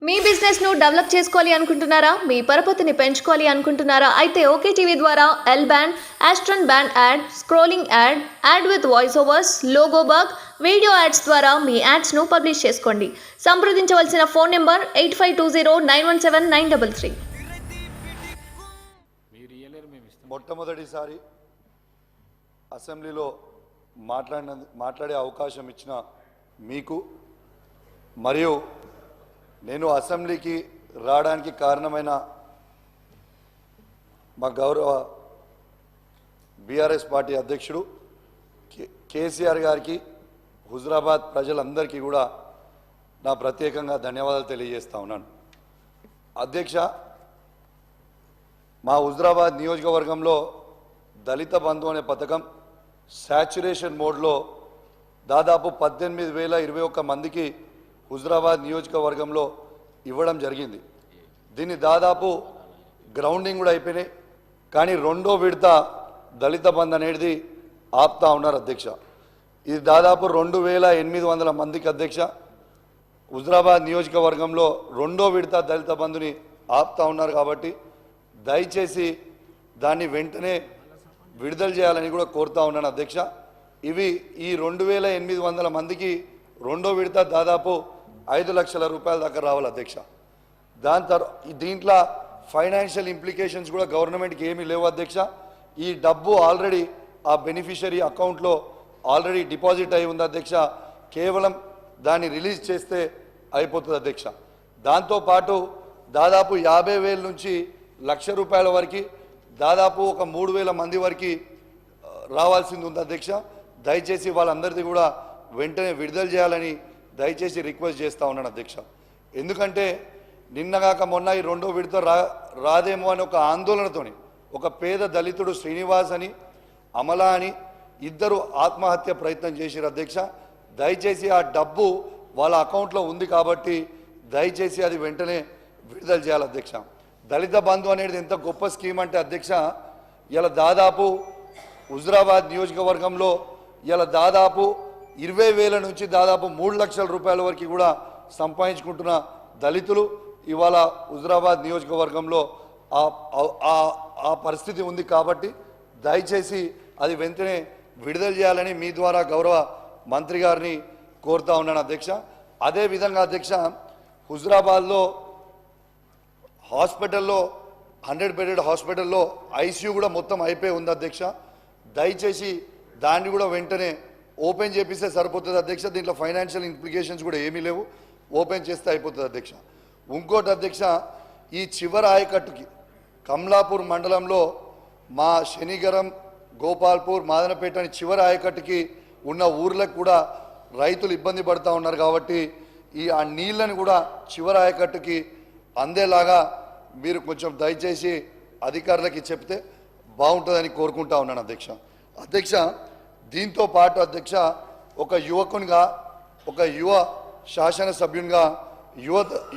మీ business ను develop చేసుకోవాలి అనుకుంటున్నారా? మీ పరపతిని పెంచుకోవాలి అనుకుంటున్నారా? అయితే ఓకే టీవీ ద్వారా L band, Aston band ad, scrolling ad, ad with voice overs, logo bug, video ads ద్వారా మీ యాడ్స్ ను పబ్లిష్ చేసుకోండి. సంప్రదించవలసిన ఫోన్ నెంబర్ 8520917933. మొట్టమొదటిసారి అసెంబ్లీలో మాట్లాడే అవకాశం ఇచ్చిన మీకు మరియు నేను అసెంబ్లీకి రావడానికి కారణమైన మా గౌరవ బీఆర్ఎస్ పార్టీ అధ్యక్షుడు కేసీఆర్ గారికి, హుజురాబాద్ ప్రజలందరికీ కూడా నా ప్రత్యేకంగా ధన్యవాదాలు తెలియజేస్తా ఉన్నాను. అధ్యక్ష, మా హుజురాబాద్ నియోజకవర్గంలో దళిత బంధు అనే పథకం శాచ్యురేషన్ మోడ్లో దాదాపు 18,021 మందికి హుజురాబాద్ నియోజకవర్గంలో ఇవ్వడం జరిగింది. దీన్ని దాదాపు గ్రౌండింగ్ కూడా అయిపోయినాయి. కానీ రెండో విడత దళిత బంధు అనేది ఆపుతా ఉన్నారు అధ్యక్ష. ఇది దాదాపు 2,800 మందికి అధ్యక్ష హుజురాబాద్ నియోజకవర్గంలో రెండో విడత దళిత బంధుని ఆపుతా ఉన్నారు. కాబట్టి దయచేసి దాన్ని వెంటనే విడుదల చేయాలని కూడా కోరుతా ఉన్నాను అధ్యక్ష. ఇవి ఈ 2,800 మందికి రెండో విడత దాదాపు 5 లక్షల రూపాయల దాకా రావాలి అధ్యక్ష. దాని తర్వాత దీంట్లో ఫైనాన్షియల్ ఇంప్లికేషన్స్ కూడా గవర్నమెంట్కి ఏమీ లేవు అధ్యక్ష. ఈ డబ్బు ఆల్రెడీ ఆ బెనిఫిషరీ అకౌంట్లో ఆల్రెడీ డిపాజిట్ అయి ఉంది అధ్యక్ష. కేవలం దాన్ని రిలీజ్ చేస్తే అయిపోతుంది అధ్యక్ష. దాంతోపాటు దాదాపు 50,000 నుంచి ₹1,00,000 వరకు దాదాపు ఒక 3,000 మంది వరకు రావాల్సింది ఉంది అధ్యక్ష. దయచేసి వాళ్ళందరిది కూడా వెంటనే విడుదల చేయాలని దయచేసి రిక్వెస్ట్ చేస్తూ ఉన్నాను అధ్యక్ష. ఎందుకంటే నిన్నగాక మొన్న ఈ రెండో విడత రాదేమో అని ఒక ఆందోళనతోని ఒక పేద దళితుడు శ్రీనివాస్ అని, అమల అని ఇద్దరు ఆత్మహత్య ప్రయత్నం చేశారు అధ్యక్ష. దయచేసి ఆ డబ్బు వాళ్ళ అకౌంట్లో ఉంది కాబట్టి దయచేసి అది వెంటనే విడుదల చేయాలి అధ్యక్ష. దళిత బంధు అనేది ఎంత గొప్ప స్కీమ్ అంటే అధ్యక్ష, ఇలా దాదాపు హుజురాబాద్ నియోజకవర్గంలో ఇలా దాదాపు 20,000 నుంచి దాదాపు 3 లక్షల రూపాయల వరకు కూడా సంపాదించుకుంటున్న దళితులు ఇవాళ హుజురాబాద్ నియోజకవర్గంలో ఆ పరిస్థితి ఉంది. కాబట్టి దయచేసి అది వెంటనే విడుదల చేయాలని మీ ద్వారా గౌరవ మంత్రి గారిని కోరుతా ఉన్నాను అధ్యక్ష. అదేవిధంగా అధ్యక్ష, హుజురాబాద్లో హాస్పిటల్లో 100 బెడెడ్ హాస్పిటల్లో ఐసీయూ కూడా మొత్తం అయిపోయి ఉంది అధ్యక్ష. దయచేసి దాన్ని కూడా వెంటనే ఓపెన్ చేపిస్తే సరిపోతుంది అధ్యక్ష. దీంట్లో ఫైనాన్షియల్ ఇంప్లికేషన్స్ కూడా ఏమీ లేవు, ఓపెన్ చేస్తే అయిపోతుంది అధ్యక్ష. ఇంకోటి అధ్యక్ష, ఈ చివరి ఆయకట్టుకి కమలాపూర్ మండలంలో మా శనిగరం, గోపాల్పూర్, మాదనపేట అని చివరి ఆయకట్టుకి ఉన్న ఊర్లకు కూడా రైతులు ఇబ్బంది పడుతూ ఉన్నారు. కాబట్టి ఆ నీళ్ళని కూడా చివరి ఆయకట్టుకి అందేలాగా మీరు కొంచెం దయచేసి అధికారులకి చెప్తే బాగుంటుందని కోరుకుంటా ఉన్నాను అధ్యక్ష. అధ్యక్ష, దీంతో పాటు అధ్యక్ష, ఒక యువకునిగా, ఒక యువ శాసనసభ్యునిగా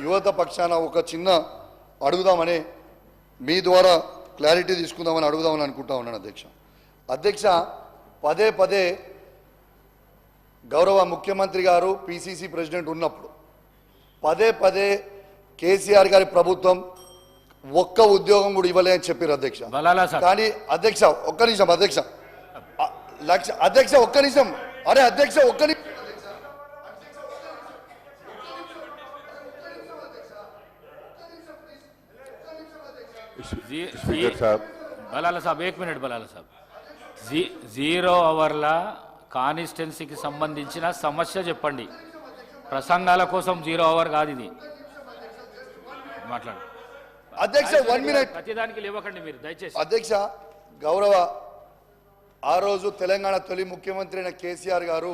యువత పక్షాన ఒక చిన్న అడుగుదామని మీ ద్వారా క్లారిటీ తీసుకుందామని అడుగుదామని అనుకుంటా ఉన్నాను అధ్యక్ష. అధ్యక్ష, పదే పదే గౌరవ ముఖ్యమంత్రి గారు, పిసిసి ప్రెసిడెంట్ ఉన్నప్పుడు పదే పదే కేసీఆర్ గారి ప్రభుత్వం ఒక్క ఉద్యోగం కూడా ఇవ్వలే అని చెప్పారు అధ్యక్ష. కానీ అధ్యక్ష ఒక్క నిమిషం అధ్యక్ష, ఒక్క నిమిషం, అరే అధ్యక్ష ఒక్క నిమిషం, బలాల సాబ్ 1 మినిట్. బలాల సాబ్ 0 అవర్ల కాన్స్టిట్యున్సీకి సంబంధించిన సమస్య చెప్పండి. ప్రసంగాల కోసం 0 అవర్ కాదు ఇది. మాట్లాడు అధ్యక్ష. 1 మినిట్. ప్రతిదానికి లేవకండి మీరు దయచేసి. అధ్యక్ష, గౌరవ ఆ రోజు తెలంగాణ తొలి ముఖ్యమంత్రి అయిన కేసీఆర్ గారు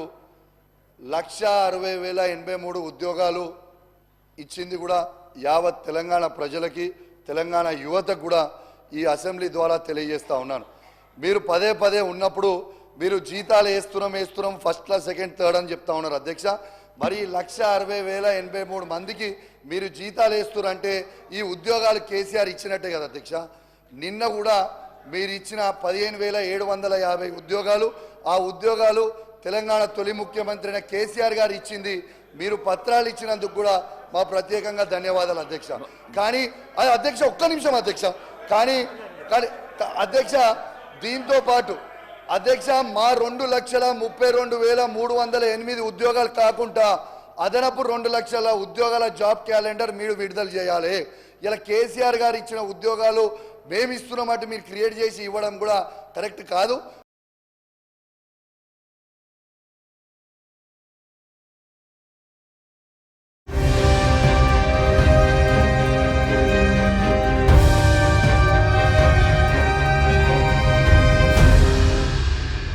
1,60,083 ఉద్యోగాలు ఇచ్చింది కూడా యావత్ తెలంగాణ ప్రజలకి, తెలంగాణ యువతకు కూడా ఈ అసెంబ్లీ ద్వారా తెలియజేస్తా ఉన్నాను. మీరు పదే పదే ఉన్నప్పుడు మీరు జీతాలు వేస్తున్నాం ఫస్ట్ క్లాస్, సెకండ్, థర్డ్ అని చెప్తా ఉన్నారు అధ్యక్ష. మరి 1,60,083 మందికి మీరు జీతాలు వేస్తున్నారంటే ఈ ఉద్యోగాలు కేసీఆర్ ఇచ్చినట్టే కదా అధ్యక్ష. నిన్న కూడా మీరు ఇచ్చిన 15,750 ఉద్యోగాలు, ఆ ఉద్యోగాలు తెలంగాణ తొలి ముఖ్యమంత్రి కేసీఆర్ గారు ఇచ్చింది మీరు పత్రాలు ఇచ్చినందుకు కూడా మా ప్రత్యేకంగా ధన్యవాదాలు అధ్యక్ష. కానీ అధ్యక్ష ఒక్క నిమిషం అధ్యక్ష, కానీ అధ్యక్ష దీంతో పాటు అధ్యక్ష మా 2,32,308 ఉద్యోగాలు కాకుండా అదనపు 2 లక్షల ఉద్యోగాల జాబ్ క్యాలెండర్ మీరు విడుదల చేయాలి. ఇలా కేసీఆర్ గారు ఇచ్చిన ఉద్యోగాలు మేము ఇస్తున్నామంటే మీరు క్రియేట్ చేసి ఇవ్వడం కూడా కరెక్ట్ కాదు.